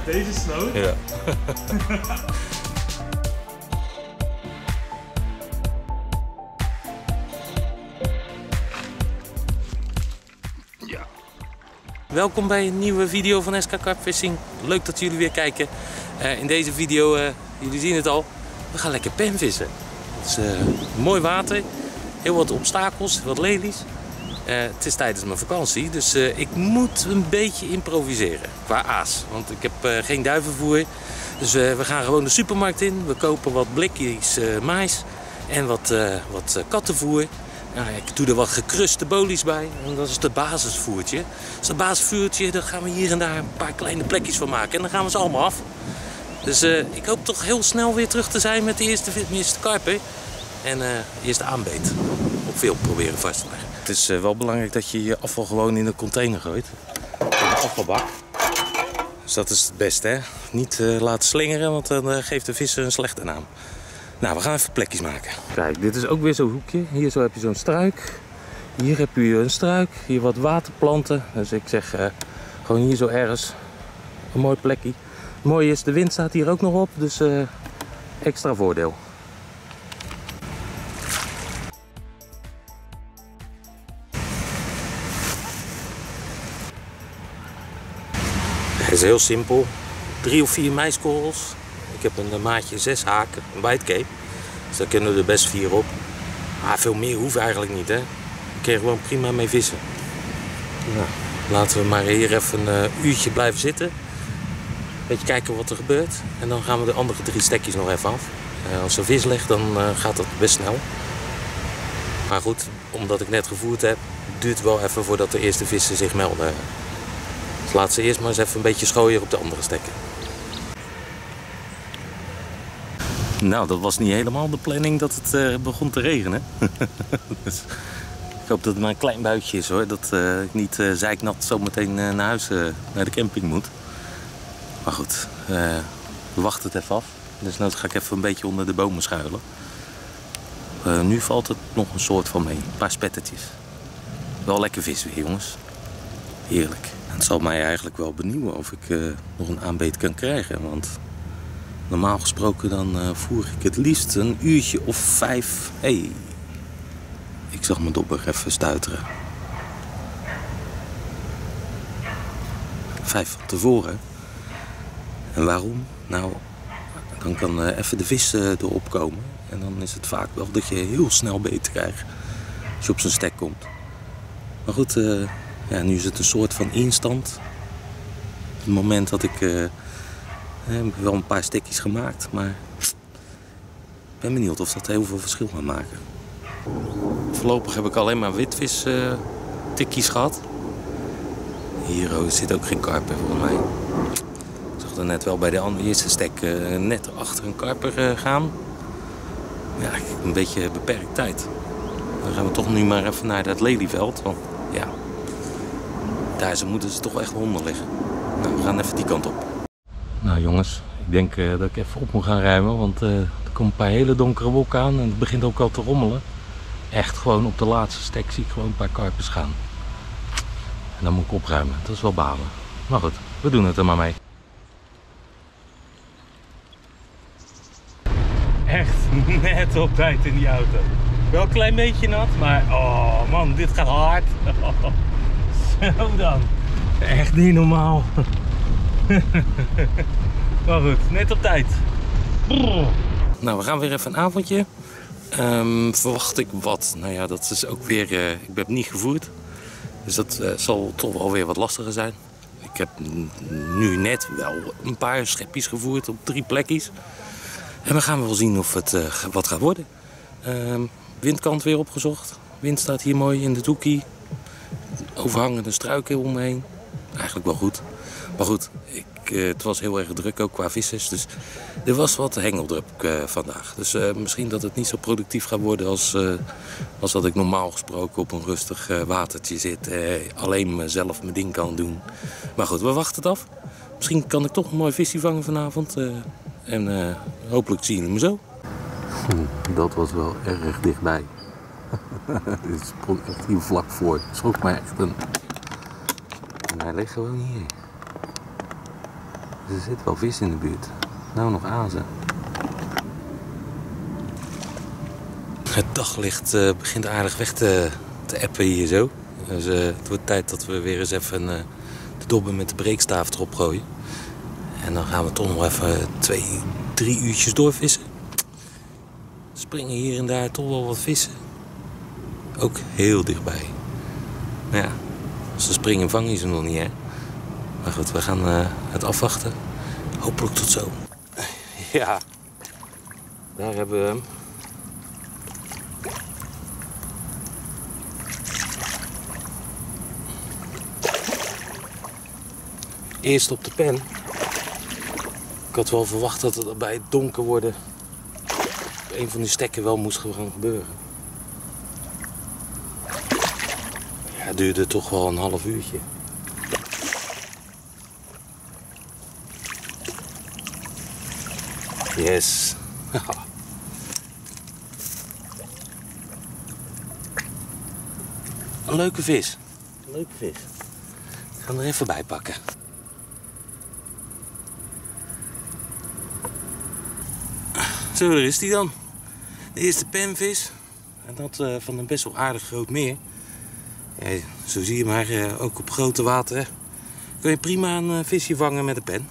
Met deze sloot? Ja. Ja. Welkom bij een nieuwe video van SK Karpfishing. Leuk dat jullie weer kijken. In deze video, jullie zien het al, we gaan lekker penvissen. Het is mooi water, heel wat obstakels, wat lelies. Het is tijdens mijn vakantie, dus ik moet een beetje improviseren qua aas. Want ik heb geen duivenvoer, dus we gaan gewoon de supermarkt in. We kopen wat blikjes mais en wat kattenvoer. Nou, ik doe er wat gekruste bolies bij en dat is het basisvoertje. Dus dat basisvoertje, daar gaan we hier en daar een paar kleine plekjes van maken en dan gaan we ze allemaal af. Dus ik hoop toch heel snel weer terug te zijn met de eerste karper. En eerste aanbeet op veel proberen vast te leggen. Het is wel belangrijk dat je je afval gewoon in de container gooit. In de afvalbak. Dus dat is het beste, hè. Niet laten slingeren, want dan geeft de visser een slechte naam. Nou, we gaan even plekjes maken. Kijk, dit is ook weer zo'n hoekje. Hier zo heb je zo'n struik. Hier heb je een struik. Hier wat waterplanten. Dus ik zeg gewoon hier zo ergens een mooi plekje. Het mooie is, de wind staat hier ook nog op. Dus extra voordeel. Het is heel simpel. 3 of 4 maiskorrels. Ik heb een maatje 6 haken, een whitecape. Dus daar kunnen we er best 4 op. Maar veel meer hoeft eigenlijk niet, hè. Daar kun je gewoon prima mee vissen. Nou, laten we maar hier even een uurtje blijven zitten. Beetje kijken wat er gebeurt. En dan gaan we de andere 3 stekjes nog even af. Als er vis ligt, dan gaat dat best snel. Maar goed, omdat ik net gevoerd heb, duurt het wel even voordat de eerste vissen zich melden. Dus laat ze eerst maar eens even een beetje schooien op de andere stekken. Nou, dat was niet helemaal de planning dat het begon te regenen. Dus ik hoop dat het maar een klein buitje is, hoor. Dat ik niet zeiknat zometeen naar huis, naar de camping moet. Maar goed, we wachten het even af. Dus nou ga ik even een beetje onder de bomen schuilen. Nu valt het nog een soort van mee. Een paar spettertjes. Wel lekker vis weer, jongens. Heerlijk. Het zal mij eigenlijk wel benieuwen of ik nog een aanbeet kan krijgen. Want normaal gesproken dan voer ik het liefst een uurtje of 5. Hey, ik zag mijn dobber even stuiteren. 5 van tevoren. En waarom? Nou, dan kan even de vis erop komen. En dan is het vaak wel dat je heel snel beet krijgt als je op zijn stek komt. Maar goed, ja, nu is het een soort van instand. Op het moment dat ik heb wel een paar stekjes gemaakt, maar ik ben benieuwd of dat heel veel verschil gaat maken. Voorlopig heb ik alleen maar witvis tikkies gehad. Hier zit ook geen karper volgens mij. Ik zag er net wel bij de eerste stek net achter een karper gaan. Ja, ik heb een beetje beperkt tijd. Dan gaan we toch nu maar even naar dat lelieveld. Want ja, daar moeten ze toch echt honden liggen. Nou, we gaan even die kant op. Nou jongens, ik denk dat ik even op moet gaan ruimen. Want er komen een paar hele donkere wolken aan. En het begint ook al te rommelen. Echt gewoon op de laatste stek zie ik gewoon een paar karpers gaan. En dan moet ik opruimen. Dat is wel balen. Maar goed, we doen het er maar mee. Echt net op tijd in die auto. Wel een klein beetje nat, maar oh man, dit gaat hard. Zo dan. Echt niet normaal. Maar goed, net op tijd. Nou, we gaan weer even een avondje. Verwacht ik wat? Nou ja, dat is ook weer... ik heb niet gevoerd. Dus dat zal toch wel weer wat lastiger zijn. Ik heb nu net wel een paar schepjes gevoerd op 3 plekjes. En we gaan wel zien of het wat gaat worden. Windkant weer opgezocht. Wind staat hier mooi in de doekie. Overhangende struiken om me heen. Eigenlijk wel goed. Maar goed, het was heel erg druk ook qua vissers. Dus er was wat hengeldruk vandaag. Dus misschien dat het niet zo productief gaat worden als dat ik normaal gesproken op een rustig watertje zit. Alleen mezelf mijn ding kan doen. Maar goed, we wachten het af. Misschien kan ik toch een mooi visje vangen vanavond. En hopelijk zien we hem zo. Dat was wel erg dichtbij. Dit is echt hier vlak voor. Schrok mij echt een... En hij ligt gewoon hier. Dus er zit wel vis in de buurt. Nou nog azen. Het daglicht begint aardig weg te appen hier zo. Dus het wordt tijd dat we weer eens even de dobben met de breekstaaf erop gooien. En dan gaan we toch nog even 2-3 uurtjes doorvissen. Springen hier en daar toch wel wat vissen. Ook heel dichtbij. Maar ja, als ze springen vang je ze nog niet, hè. Maar goed, we gaan het afwachten. Hopelijk tot zo. Ja, daar hebben we hem. Eerst op de pen. Ik had wel verwacht dat het bij het donker worden op een van die stekken wel moest gaan gebeuren. Ja, het duurde toch wel een half uurtje. Yes. Een leuke vis. Een leuke vis. Ik ga hem er even bij pakken. Zo, daar is die dan. De eerste penvis. En dat van een best wel aardig groot meer. Ja, zo zie je maar, ook op grote water kun je prima een visje vangen met een pen.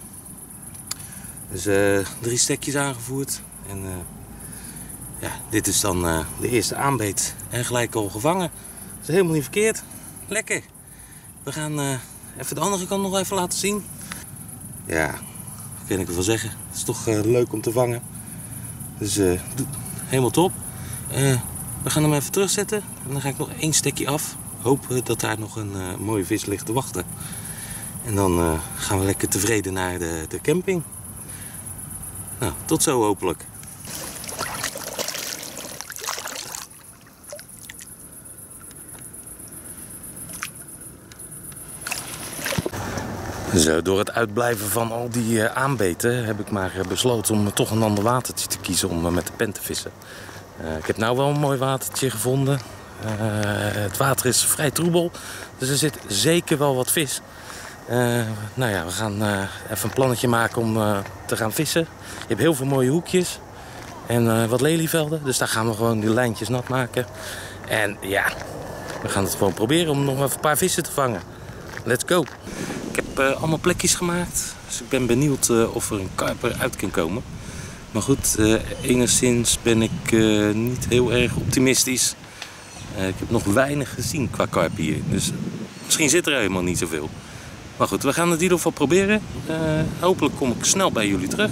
Dus 3 stekjes aangevoerd. En ja, dit is dan de eerste aanbeet. En gelijk al gevangen. Dat is helemaal niet verkeerd. Lekker. We gaan even de andere kant nog even laten zien. Ja, wat kan ik ervan zeggen. Het is toch leuk om te vangen. Dus helemaal top. We gaan hem even terugzetten. En dan ga ik nog 1 stekje af. Hopen dat daar nog een mooie vis ligt te wachten. En dan gaan we lekker tevreden naar de camping. Nou, tot zo hopelijk. Zo, door het uitblijven van al die aanbeten heb ik maar besloten om toch een ander watertje te kiezen om met de pen te vissen. Ik heb nou wel een mooi watertje gevonden. Het water is vrij troebel, dus er zit zeker wel wat vis. Nou ja, we gaan even een plannetje maken om te gaan vissen. Je hebt heel veel mooie hoekjes en wat lelievelden, dus daar gaan we gewoon die lijntjes nat maken. En ja, we gaan het gewoon proberen om nog even een paar vissen te vangen. Let's go! Ik heb allemaal plekjes gemaakt, dus ik ben benieuwd of er een karper uit kan komen. Maar goed, enigszins ben ik niet heel erg optimistisch. Ik heb nog weinig gezien qua karp hier, dus misschien zit er helemaal niet zoveel. Maar goed, we gaan het in ieder geval proberen. Hopelijk kom ik snel bij jullie terug.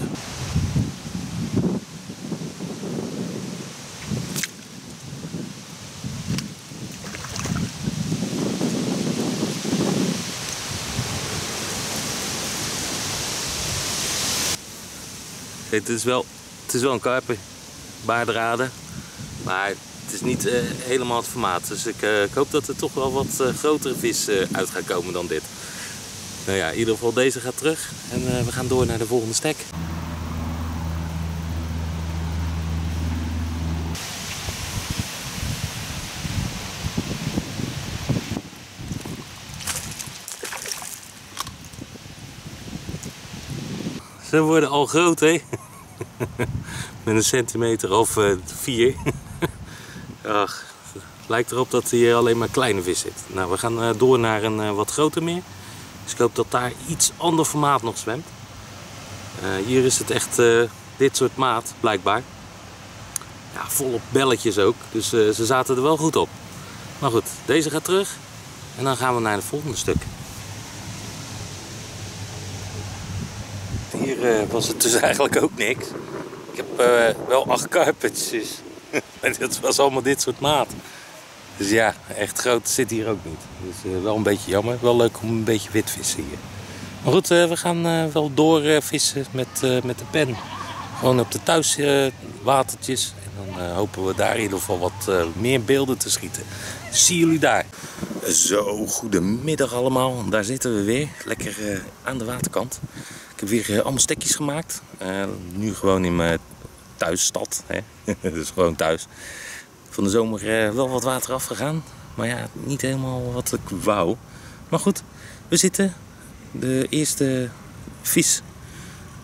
Het is wel een karper, baardraden, maar het is niet helemaal het formaat. Dus ik hoop dat er toch wel wat grotere vis uit gaat komen dan dit. Nou ja, in ieder geval deze gaat terug en we gaan door naar de volgende stek. Ze worden al groot, hè? Met een centimeter of 4. Ach, het lijkt erop dat hier alleen maar kleine vis zit. Nou, we gaan door naar een wat groter meer. Dus ik hoop dat daar iets ander formaat nog zwemt. Hier is het echt dit soort maat, blijkbaar. Ja, volop belletjes ook. Dus ze zaten er wel goed op. Maar goed, deze gaat terug. En dan gaan we naar het volgende stuk. Hier was het dus eigenlijk ook niks. Ik heb wel 8 karpertjes. En dat was allemaal dit soort maat. Dus ja, echt groot zit hier ook niet. Dus wel een beetje jammer. Wel leuk om een beetje wit vissen hier. Maar goed, we gaan wel door vissen met de pen. Gewoon op de thuiswatertjes. En dan hopen we daar in ieder geval wat meer beelden te schieten. Zie jullie daar. Zo, goedemiddag allemaal. Daar zitten we weer. Lekker aan de waterkant. Ik heb weer allemaal stekjes gemaakt. Nu gewoon in mijn thuisstad. Hè? Dus gewoon thuis. Van de zomer wel wat water afgegaan. Maar ja, niet helemaal wat ik wou. Maar goed, we zitten. De eerste vis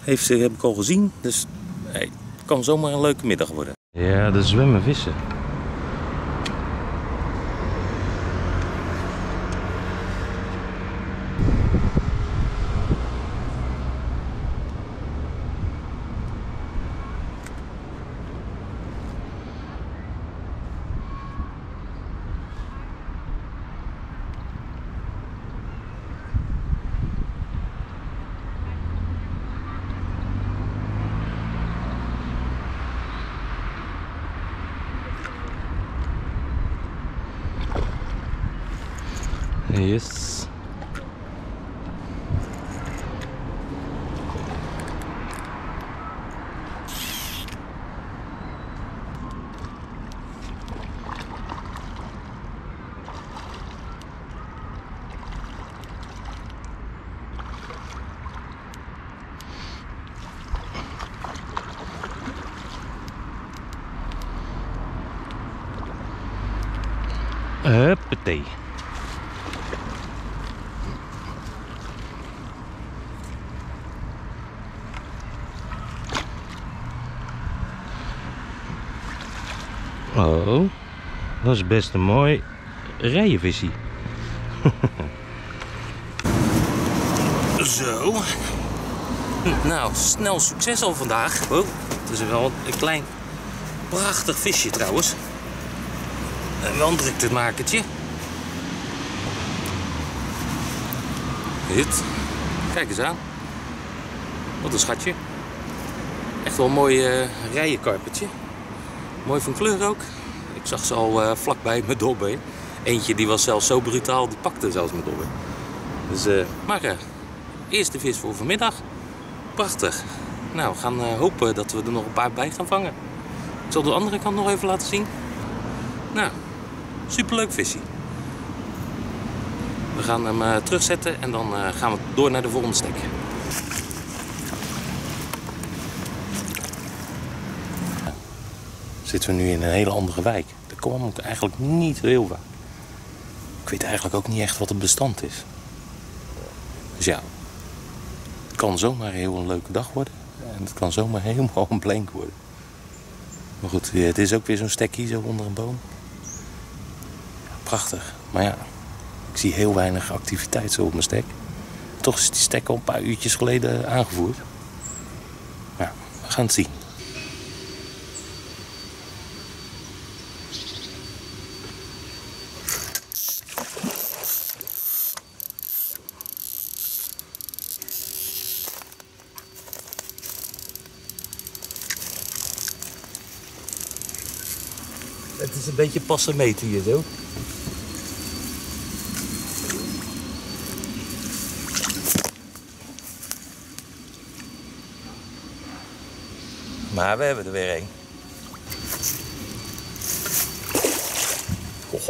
heb ik al gezien. Dus hey, het kan zomaar een leuke middag worden. Ja, er zwemmen vissen. Yes. Huppatee. Oh, dat is best een mooi rijenvissie. Zo. Nou, snel succes al vandaag. Oh, het is wel een klein prachtig visje trouwens. En wel een druktemakertje. Dit. Kijk eens aan. Wat een schatje. Echt wel een mooi rijenkarpertje. Mooi van kleur ook. Ik zag ze al vlakbij mijn dobber. Eentje die was zelfs zo brutaal, die pakte zelfs mijn dobber. Dus, eerste vis voor vanmiddag. Prachtig. Nou, we gaan hopen dat we er nog een paar bij gaan vangen. Ik zal de andere kant nog even laten zien. Nou, superleuk visje. We gaan hem terugzetten en dan gaan we door naar de volgende stek. Zitten we nu in een hele andere wijk. Daar kwam ik eigenlijk niet heel vaak. Ik weet eigenlijk ook niet echt wat het bestand is. Dus ja, het kan zomaar een heel leuke dag worden. En het kan zomaar helemaal een blank worden. Maar goed, het is ook weer zo'n stekkie zo onder een boom. Ja, prachtig. Maar ja, ik zie heel weinig activiteit zo op mijn stek. Toch is die stek al een paar uurtjes geleden aangevoerd. Ja, we gaan het zien. Het is een beetje passen meten hier zo. Maar we hebben er weer een. Oh.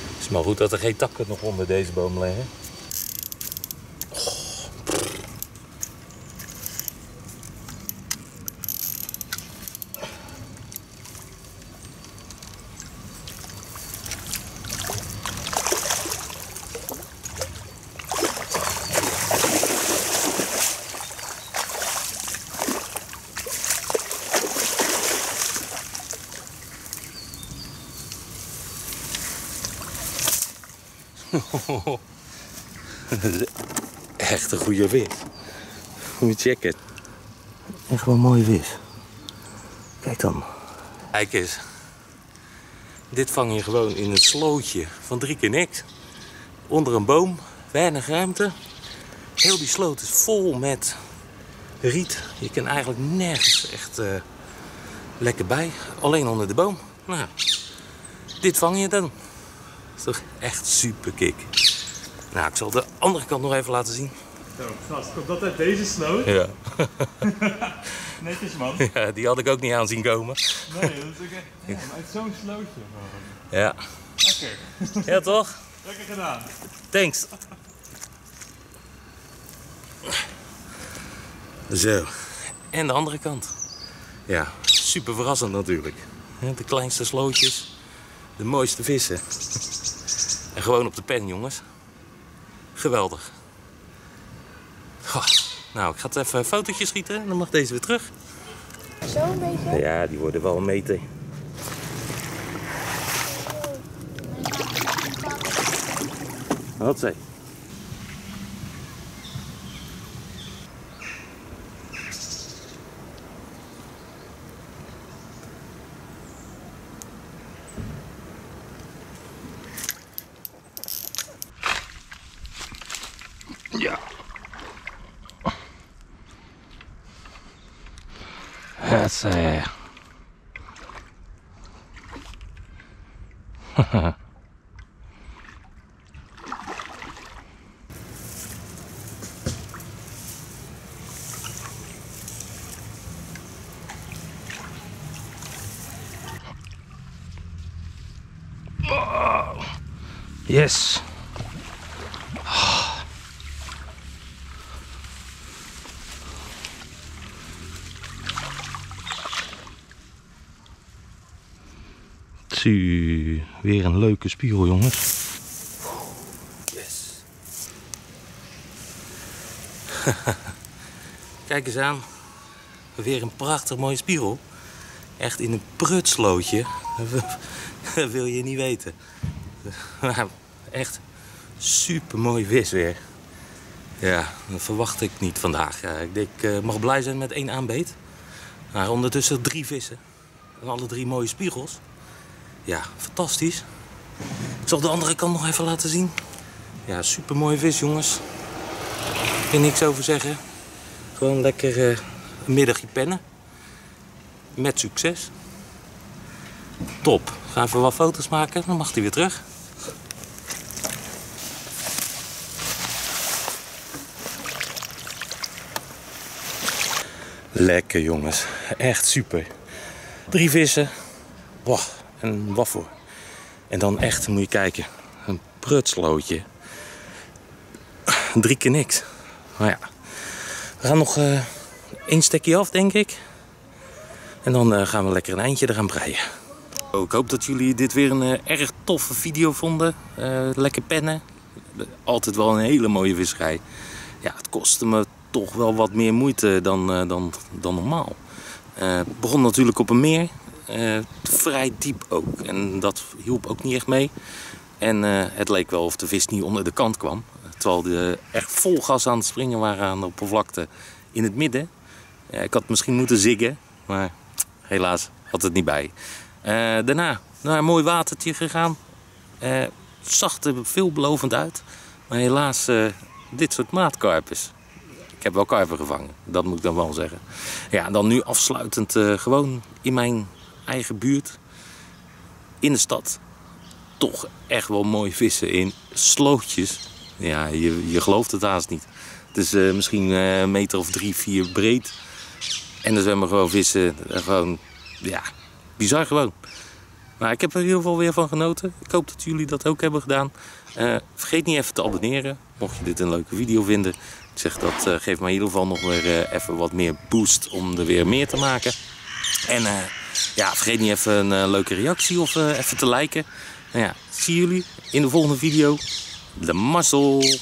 Het is maar goed dat er geen takken nog onder deze boom liggen. Dat is echt een goede vis. Moet je checken. Echt wel een mooie vis. Kijk dan. Kijk eens. Dit vang je gewoon in een slootje van 3 keer niks. Onder een boom. Weinig ruimte. Heel die sloot is vol met riet. Je kan eigenlijk nergens echt lekker bij. Alleen onder de boom. Nou, dit vang je dan. Dat is toch echt super kick. Nou, ik zal de andere kant nog even laten zien. Zo, gast, komt dat uit deze sloot? Ja. Netjes, man. Ja, die had ik ook niet aan zien komen. Nee, dat is ook echt... Ja, maar uit zo'n slootje. Ja. Lekker. Ja, toch? Lekker gedaan. Thanks. Zo. En de andere kant. Ja, super verrassend natuurlijk. De kleinste slootjes, de mooiste vissen. En gewoon op de pen, jongens. Geweldig. Goh. Nou, ik ga het even een fotootje schieten en dan mag deze weer terug. Zo een beetje? Ja, die worden wel een meter. Wat zei? Ja. Het zei. Yes. Zie, weer een leuke spiegel, jongens. Yes. Kijk eens aan. Weer een prachtig mooie spiegel. Echt in een prutslootje. Dat wil je niet weten. Echt super mooi vis weer. Ja, dat verwacht ik niet vandaag. Ja, ik mag blij zijn met 1 aanbeet. Maar ondertussen 3 vissen. En alle 3 mooie spiegels. Ja, fantastisch. Ik zal de andere kant nog even laten zien. Ja, super mooie vis, jongens. Ik kan niks over zeggen. Gewoon lekker een middagje pennen. Met succes. Top. Ga even wat foto's maken, dan mag hij weer terug. Lekker, jongens. Echt super. 3 vissen. Boah, en wat voor. En dan echt, moet je kijken, een prutslootje. 3 keer niks. Maar ja, we gaan nog 1 stekje af, denk ik. En dan gaan we lekker een eindje eraan breien. Ik hoop dat jullie dit weer een erg toffe video vonden. Lekker pennen. Altijd wel een hele mooie visserij. Ja, het kostte me toch wel wat meer moeite dan normaal. Het begon natuurlijk op een meer. Vrij diep ook. En dat hielp ook niet echt mee. En het leek wel of de vis niet onder de kant kwam. Terwijl de echt vol gas aan het springen waren aan de oppervlakte in het midden. Ik had misschien moeten ziggen. Maar helaas had het niet bij. Daarna naar een mooi watertje gegaan. Zag er veelbelovend uit. Maar helaas dit soort maatkarpers. Ik heb wel karper gevangen, dat moet ik dan wel zeggen. Ja, dan nu afsluitend gewoon in mijn eigen buurt. In de stad. Toch echt wel mooi vissen in slootjes. Ja, je gelooft het haast niet. Het is misschien een meter of 3, 4 breed. En er zwemmen gewoon vissen. Gewoon, ja, bizar gewoon. Maar ik heb er in ieder geval weer van genoten. Ik hoop dat jullie dat ook hebben gedaan. Vergeet niet even te abonneren. Mocht je dit een leuke video vinden. Ik zeg dat geeft mij in ieder geval nog weer even wat meer boost om er weer meer te maken. En ja, vergeet niet even een leuke reactie of even te liken. Nou ja, zie jullie in de volgende video. De mazzel!